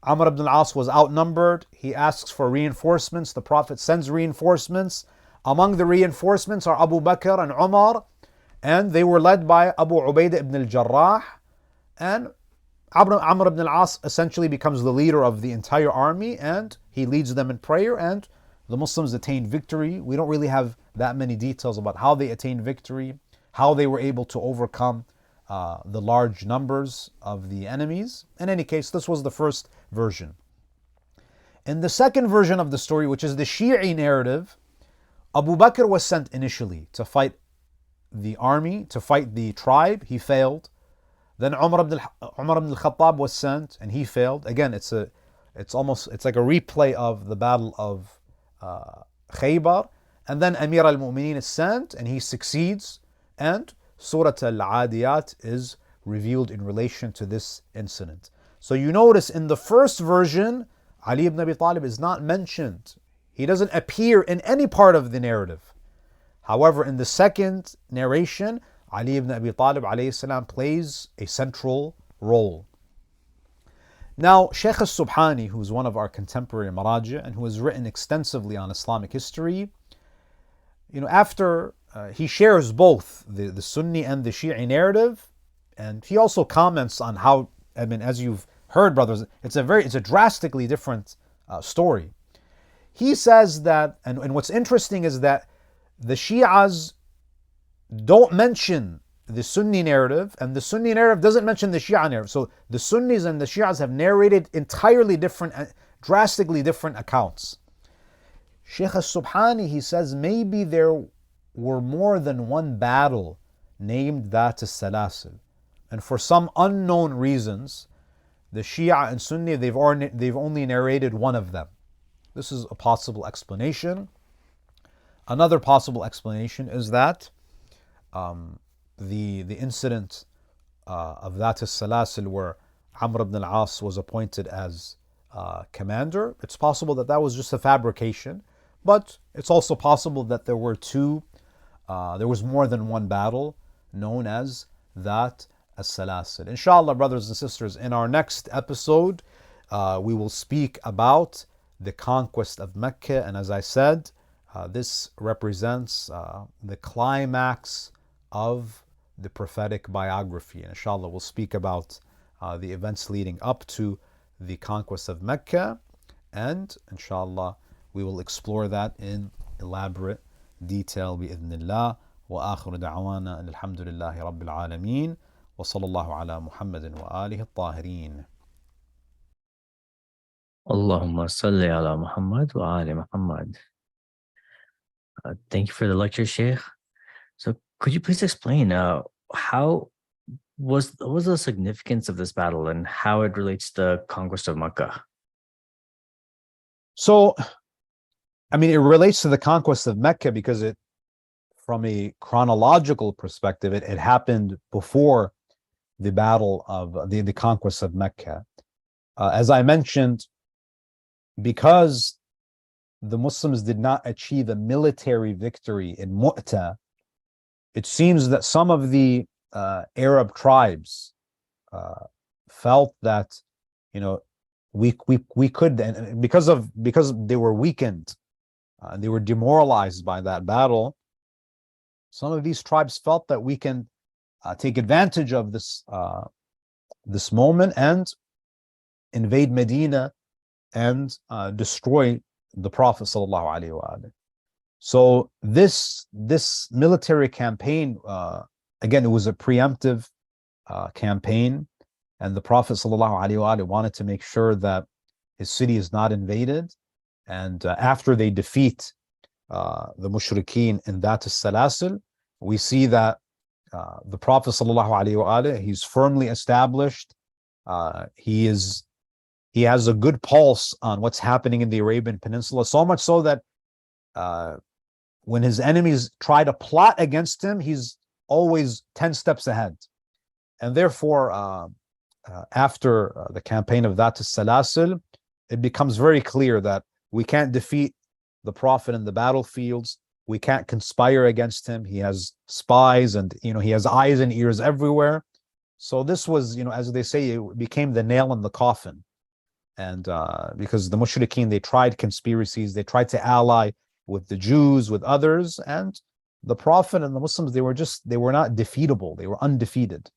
Amr ibn al-As was outnumbered. He asks for reinforcements. The Prophet sends reinforcements. Among the reinforcements are Abu Bakr and Umar, and they were led by Abu Ubaidah ibn al-Jarrah. And Amr ibn al-As essentially becomes the leader of the entire army, and he leads them in prayer, and the Muslims attained victory. We don't really have that many details about how they attained victory, how they were able to overcome the large numbers of the enemies. In any case, this was the first version. In the second version of the story, which is the Shi'i narrative, Abu Bakr was sent initially to fight the army, to fight the tribe. He failed. Then Umar ibn al-Khattab was sent, and he failed. Again, it's like a replay of the battle of Khaybar. And then Amir al-Mu'mineen is sent, and he succeeds. And Surah Al-Adiyat is revealed in relation to this incident. So you notice in the first version, Ali ibn Abi Talib is not mentioned. He doesn't appear in any part of the narrative. However, in the second narration, Ali ibn Abi Talib alayhi salam plays a central role. Now, Sheikh al-Subhani, who is one of our contemporary maraji and who has written extensively on Islamic history, after he shares both the Sunni and the Shi'i narrative, and he also comments on how, as you've heard, brothers, it's a drastically different story. He says that, and what's interesting is that the Shi'as don't mention the Sunni narrative, and the Sunni narrative doesn't mention the Shia narrative. So the Sunnis and the Shias have narrated entirely different, drastically different accounts. Sheikh al-Subhani, he says, maybe there were more than one battle named Dhat Al-Salasil. And for some unknown reasons, the Shia and Sunni, they've only narrated one of them. This is a possible explanation. Another possible explanation is that the incident of Dhat Al-Salasil, where Amr ibn al-As was appointed as commander, it's possible that was just a fabrication, but it's also possible that there was more than one battle known as Dhat Al-Salasil. Inshallah, brothers and sisters, in our next episode, we will speak about the conquest of Mecca, and as I said, this represents the climax of the prophetic biography. And inshallah, we'll speak about the events leading up to the conquest of Mecca, and inshallah, we will explore that in elaborate detail bi'idhnillah. Wa akhiru da'wana alhamdulillahi rabbil alameen. Wa sallallahu ala Muhammadin wa alihi at-tahirin. Allahumma salli ala Muhammad wa ali Muhammad. Thank you for the lecture, Sheikh. So could you please explain how was the significance of this battle and how it relates to the conquest of Mecca? So, it relates to the conquest of Mecca because it from a chronological perspective, it happened before the battle of the conquest of Mecca. As I mentioned, because the Muslims did not achieve a military victory in Mu'tah, it seems that some of the Arab tribes felt that, we could, and because they were weakened, they were demoralized by that battle. Some of these tribes felt that we can take advantage of this moment and invade Medina and destroy the Prophet sallallahu alaihi wasallam. So this military campaign, again, it was a preemptive campaign, and the Prophet sallallahu alaihi wasallam wanted to make sure that his city is not invaded. And after they defeat the mushrikeen in Dhat Al-Salasil, we see that the Prophet sallallahu alaihi wasallam, he's firmly established. He has a good pulse on what's happening in the Arabian Peninsula, so much so that when his enemies try to plot against him, he's always 10 steps ahead. And therefore, after the campaign of Dhat Al-Salasil, it becomes very clear that we can't defeat the Prophet in the battlefields. We can't conspire against him. He has spies, and he has eyes and ears everywhere. So this was, as they say, it became the nail in the coffin. And because the mushrikeen, they tried conspiracies, they tried to ally with the Jews, with others, and the Prophet and the Muslims, they were not defeatable. They were undefeated.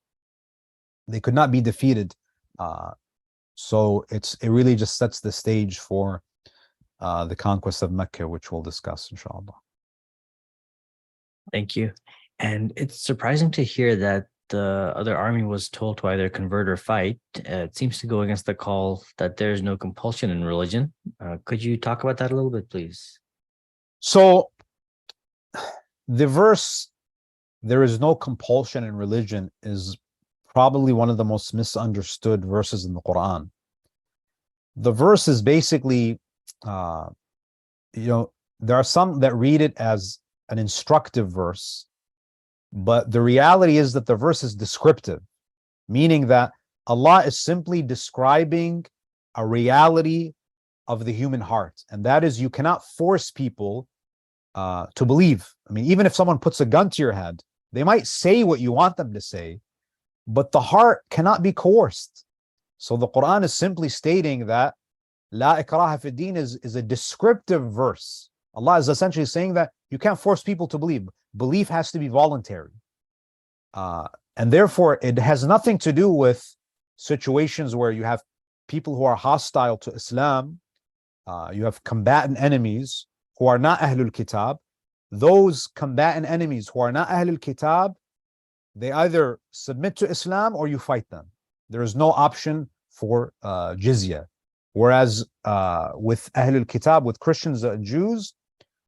They could not be defeated. So it really just sets the stage for the conquest of Mecca, which we'll discuss, inshallah. Thank you. And it's surprising to hear that the other army was told to either convert or fight. It seems to go against the call that there's no compulsion in religion. Could you talk about that a little bit, please? So the verse, "There is no compulsion in religion," is probably one of the most misunderstood verses in the Quran. The verse is basically, there are some that read it as an instructive verse, but the reality is that the verse is descriptive, meaning that Allah is simply describing a reality of the human heart, and that is, you cannot force people to believe. I mean, even if someone puts a gun to your head, they might say what you want them to say, but the heart cannot be coerced. So the Quran is simply stating that La ikraha fi din is a descriptive verse. Allah is essentially saying that you can't force people to believe. Belief has to be voluntary. And therefore, it has nothing to do with situations where you have people who are hostile to Islam. You have combatant enemies who are not Ahlul Kitab. Those combatant enemies who are not Ahlul Kitab, they either submit to Islam or you fight them. There is no option for jizya. Whereas with Ahlul Kitab, with Christians and Jews,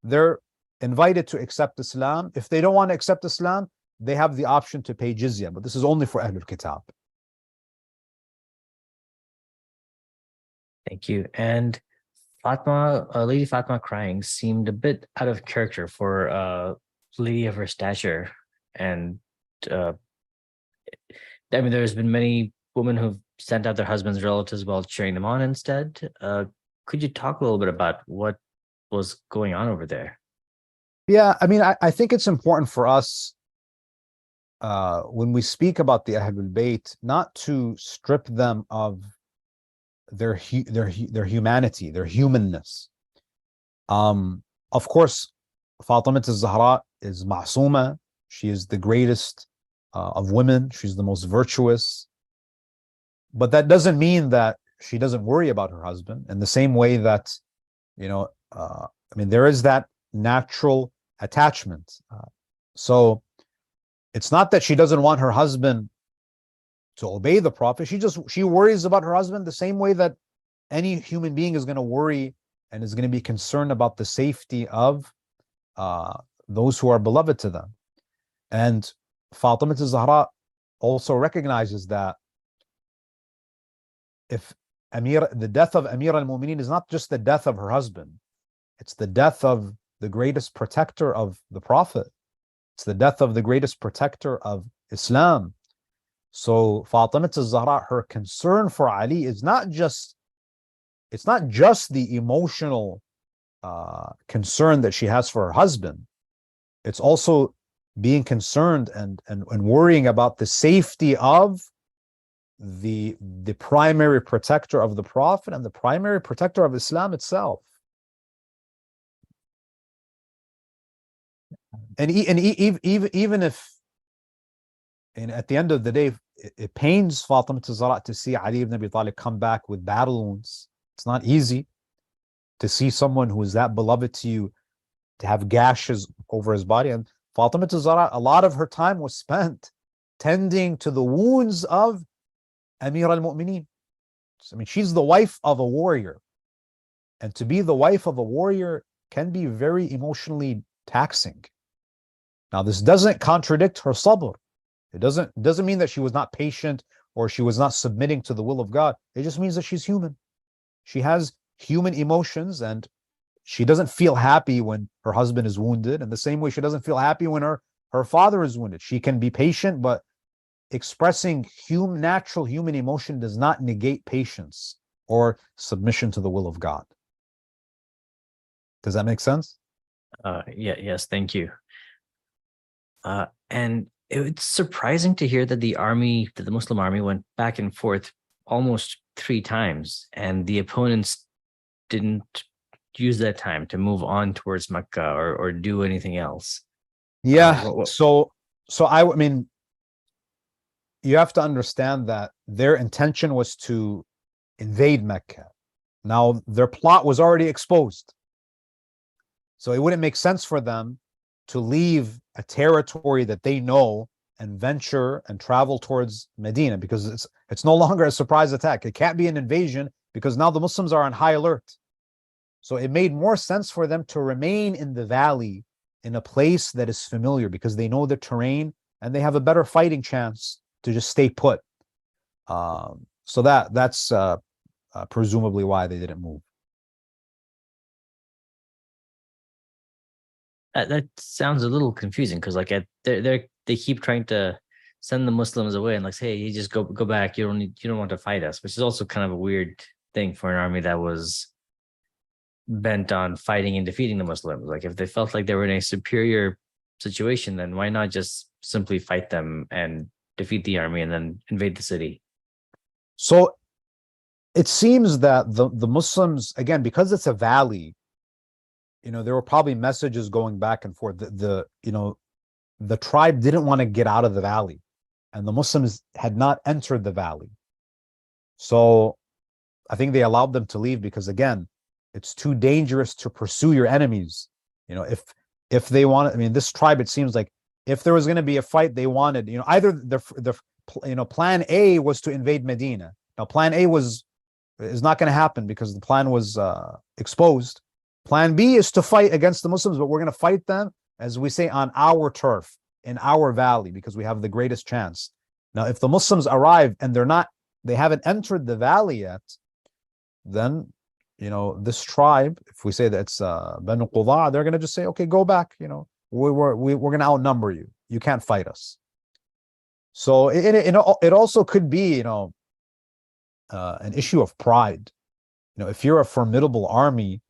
they're invited to accept Islam. If they don't want to accept Islam, they have the option to pay jizya, but this is only for Ahlul Kitab. Thank you. And Lady Fatma crying seemed a bit out of character for a lady of her stature. And there's been many women who've sent out their husbands' relatives while cheering them on instead. Could you talk a little bit about what was going on over there? Yeah, I think it's important for us when we speak about the Ahlul Bayt, not to strip them of their humanity, their humanness. Of course, Fatima al-Zahra is ma'suma. She is the greatest of women. She's the most virtuous. But that doesn't mean that she doesn't worry about her husband in the same way that, there is that natural attachment. So it's not that she doesn't want her husband to obey the Prophet. She worries about her husband the same way that any human being is going to worry and is going to be concerned about the safety of those who are beloved to them. And Fatima al-Zahra also recognizes that if the death of Amir al-Mu'mineen is not just the death of her husband, it's the death of the greatest protector of the Prophet. It's the death of the greatest protector of Islam. So Fatima al-Zahra, her concern for Ali is not just the emotional concern that she has for her husband. It's also being concerned and worrying about the safety of the primary protector of the Prophet and the primary protector of Islam itself. And even if, and at the end of the day, it pains Fatima al-Zahra to see Ali ibn Abi Talib come back with battle wounds. It's not easy to see someone who is that beloved to you to have gashes over his body. And Fatima al-Zahra, a lot of her time was spent tending to the wounds of Amir al-Mu'mineen. I mean, she's the wife of a warrior. And to be the wife of a warrior can be very emotionally taxing. Now, this doesn't contradict her sabr. It doesn't mean that she was not patient or she was not submitting to the will of God. It just means that she's human. She has human emotions, and she doesn't feel happy when her husband is wounded. In the same way, she doesn't feel happy when her father is wounded. She can be patient, but expressing natural human emotion does not negate patience or submission to the will of God. Does that make sense? Yes, thank you. And it's surprising to hear that the Muslim army went back and forth almost 3 times, and the opponents didn't use that time to move on towards Mecca or do anything else. Yeah. So I mean, you have to understand that their intention was to invade Mecca. Now, their plot was already exposed. So it wouldn't make sense for them to leave a territory that they know and venture and travel towards Medina, because it's no longer a surprise attack. It can't be an invasion because now the Muslims are on high alert. So it made more sense for them to remain in the valley in a place that is familiar because they know the terrain and they have a better fighting chance to just stay put. So that's presumably why they didn't move. That sounds a little confusing because they keep trying to send the Muslims away and say, hey, you just go back. You don't want to fight us, which is also kind of a weird thing for an army that was bent on fighting and defeating the Muslims. Like, if they felt like they were in a superior situation, then why not just simply fight them and defeat the army and then invade the city? So it seems that the Muslims, again, because it's a valley, there were probably messages going back and forth. The tribe didn't want to get out of the valley, and the Muslims had not entered the valley. So I think they allowed them to leave because, again, it's too dangerous to pursue your enemies. If they wanted, I mean, this tribe, it seems like if there was going to be a fight, they wanted, either the plan A was to invade Medina. Now, plan A is not going to happen because the plan was exposed. Plan B is to fight against the Muslims, but we're going to fight them, as we say, on our turf, in our valley, because we have the greatest chance. Now, if the Muslims arrive and they haven't entered the valley yet, then, this tribe, if we say that it's Banu Qudaa, they're going to just say, okay, go back. We're going to outnumber you. You can't fight us. So it also could be, an issue of pride. If you're a formidable army,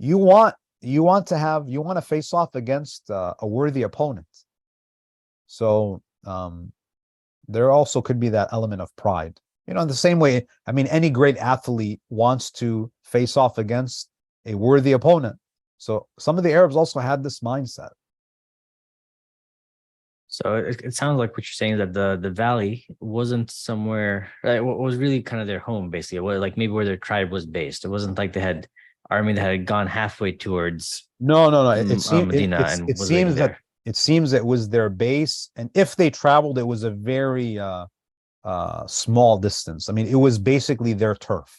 you want to face off against a worthy opponent. So there also could be that element of pride. In the same way, I mean, any great athlete wants to face off against a worthy opponent. So some of the Arabs also had this mindset. So it sounds like what you're saying is that the valley wasn't somewhere, what was really kind of their home, basically. Like maybe where their tribe was based. It wasn't like they had army that had gone halfway towards no. Medina and was waiting there. It seems it was their base, and if they traveled, it was a very small distance. I mean, it was basically their turf.